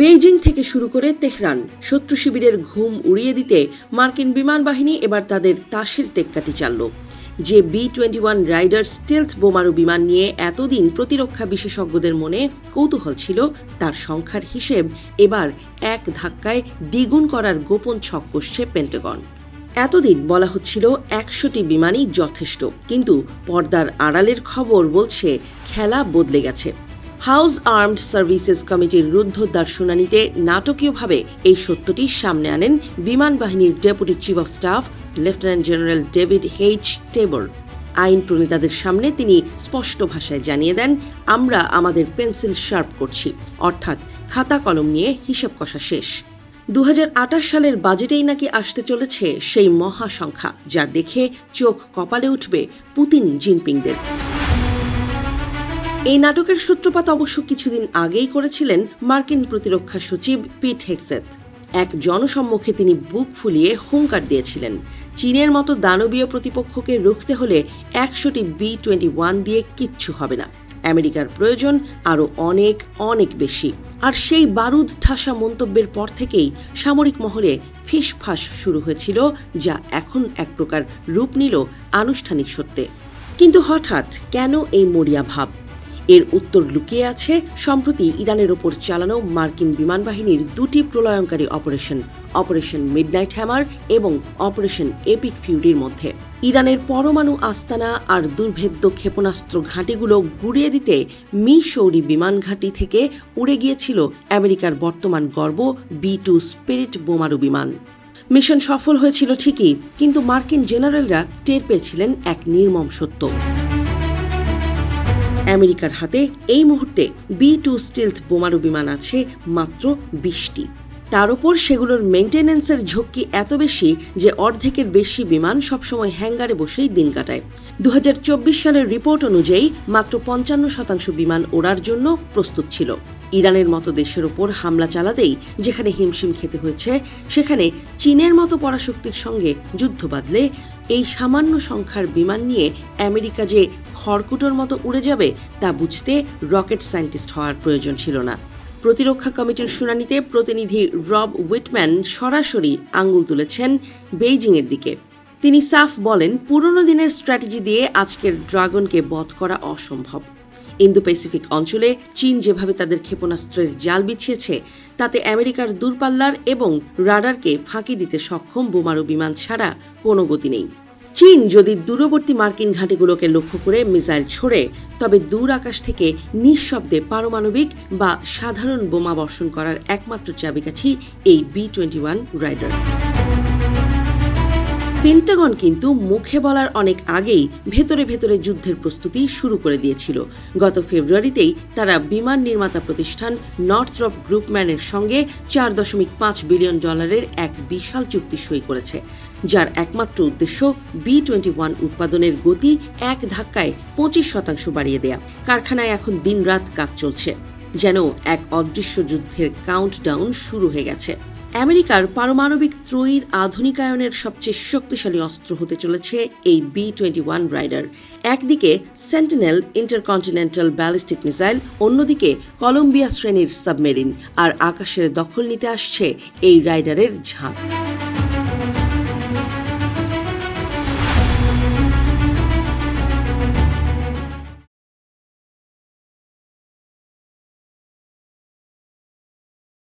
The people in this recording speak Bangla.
বেইজিং থেকে শুরু করে তেহরান, শত্রু শিবিরের ঘুম উড়িয়ে দিতে মার্কিন বিমান বাহিনী এবার তাদের তাসের টেক্কাটি চালল। যে B-21 রাইডার স্টেলথ বোমারু বিমান নিয়ে এতদিন প্রতিরক্ষা বিশেষজ্ঞদের মনে কৌতূহল ছিল, তার সংখ্যার হিসেব এবার এক ধাক্কায় দ্বিগুণ করার গোপন ছক কষছে পেন্টাগন। এতদিন বলা হচ্ছিল 100টি বিমানই যথেষ্ট, কিন্তু পর্দার আড়ালের খবর বলছে খেলা বদলে গেছে। হাউস আর্মড সার্ভিসেস কমিটির রুদ্ধদ্বার শুনানিতে নাটকীয়ভাবে এই সত্যটি সামনে আনেন বিমান বাহিনীর deputy chief of staff lieutenant general David H Tabor. আইন প্রণেতাদের সামনে তিনি স্পষ্ট ভাষায় জানিয়ে দেন, আমরা আমাদের পেন্সিল শার্প করছি, অর্থাৎ খাতা কলম নিয়ে হিসেব কষা শেষ। 2028 সালের বাজেটেই নাকি আসতে চলেছে সেই মহা সংখ্যা, যা দেখে চোখ কপালে উঠবে পুতিন জিনপিংদের। এই নাটকের সূত্রপাত অবশ্য কিছুদিন আগেই করেছিলেন মার্কিন প্রতিরক্ষা সচিব পিট হেগসেথ। এক জনসম্মুখে তিনি বুক ফুলিয়ে হুঙ্কার দিয়েছিলেন, চীনের মতো দানবীয় প্রতিপক্ষকে রুখতে হলে 100টি B-21 দিয়ে কিচ্ছু হবে না, আমেরিকার প্রয়োজন আরও অনেক অনেক বেশি। আর সেই বারুদ ঠাসা মন্তব্যের পর থেকেই সামরিক মহলে ফিসফাস শুরু হয়েছিল, যা এখন এক প্রকার রূপ নিল আনুষ্ঠানিক সত্যে। কিন্তু হঠাৎ কেন এই মরিয়া ভাব? এর উত্তর লুকিয়ে আছে সম্প্রতি ইরানের ওপর চালানো মার্কিন বিমান বাহিনীর দুটি প্রলয়ঙ্কারী অপারেশন মিডনাইট হ্যামার এবং অপারেশন এপিক ফিউরির মধ্যে। ইরানের পরমাণু আস্তানা আর দুর্ভেদ্য ক্ষেপণাস্ত্র ঘাঁটিগুলো গুড়িয়ে দিতে মিসৌরি বিমান ঘাঁটি থেকে উড়ে গিয়েছিল আমেরিকার বর্তমান গর্ব B-2 স্পিরিট বোমারু বিমান। মিশন সফল হয়েছিল ঠিকই, কিন্তু মার্কিন জেনারেলরা টের পেয়েছিলেন এক নির্মম সত্য। আমেরিকার হাতে এই মুহূর্তে B-2 স্টিলথ বোমারু বিমান আছে মাত্র 20টি। তার উপর সেগুলোর মেইনটেনেন্সের ঝক্কি এত বেশি যে অর্ধেকের বেশি বিমান সবসময় হ্যাঙ্গারে বসেই দিন কাটায়। 2024 সালের রিপোর্ট অনুযায়ী মাত্র 55% বিমান ওড়ার জন্য প্রস্তুত ছিল। ইরানের মতো দেশের ওপর হামলা চালাতেই যেখানে হিমশিম খেতে হয়েছে, সেখানে চীনের মতো পরাশক্তির সঙ্গে যুদ্ধ বাঁধলে এই সামান্য সংখ্যার বিমান নিয়ে আমেরিকা যে খড়কুটোর মতো উড়ে যাবে তা বুঝতে রকেট সায়েন্টিস্ট হওয়ার প্রয়োজন ছিল না। প্রতিরক্ষা কমিটির শুনানিতে প্রতিনিধি রব উইটম্যান সরাসরি আঙুল তুলেছেন বেইজিংয়ের দিকে। তিনি সাফ বলেন, পুরনো দিনের স্ট্র্যাটেজি দিয়ে আজকের ড্রাগনকে বধ করা অসম্ভব। ইন্দো প্যাসিফিক অঞ্চলে চীন যেভাবে তাদের ক্ষেপণাস্ত্রের জাল বিছিয়েছে, তাতে আমেরিকার দূরপাল্লার এবং রাডারকে ফাঁকি দিতে সক্ষম বোমারু বিমান ছাড়া কোনো গতি নেই। চীন যদি দূরবর্তী মার্কিন ঘাঁটিগুলোকে লক্ষ্য করে মিসাইল ছোড়ে, তবে দূর আকাশ থেকে নিঃশব্দে পারমাণবিক বা সাধারণ বোমা বর্ষণ করার একমাত্র চাবিকাঠি এই B-21 রাইডার। পেন্টাগন কিন্তু মুখে বলার অনেক আগেই ভেতরে ভেতরে যুদ্ধের প্রস্তুতি শুরু করে দিয়েছিল। গত ফেব্রুয়ারিতেই তারা বিমান নির্মাতা প্রতিষ্ঠান নর্থরপ গ্রুপম্যানের সঙ্গে $4.5 বিলিয়ন এক বিশাল চুক্তি সই করেছে, যার একমাত্র উদ্দেশ্য B-21 উৎপাদনের গতি এক ধাক্কায় 25% বাড়িয়ে দেয়া। কারখানায় এখন দিনরাত কাজ চলছে, যেন এক অদৃশ্য যুদ্ধের কাউন্টডাউন শুরু হয়ে গেছে। আমেরিকার পারমাণবিক ত্রয়ীর আধুনিকায়নের সবচেয়ে শক্তিশালী অস্ত্র হতে চলেছে এই B-21 রাইডার। একদিকে সেন্টিনেল ইন্টারকন্টিনেন্টাল ব্যালিস্টিক মিসাইল, অন্যদিকে কলম্বিয়া শ্রেণীর সাবমেরিন, আর আকাশের দখল নিতে আসছে এই রাইডারের ঝাঁক।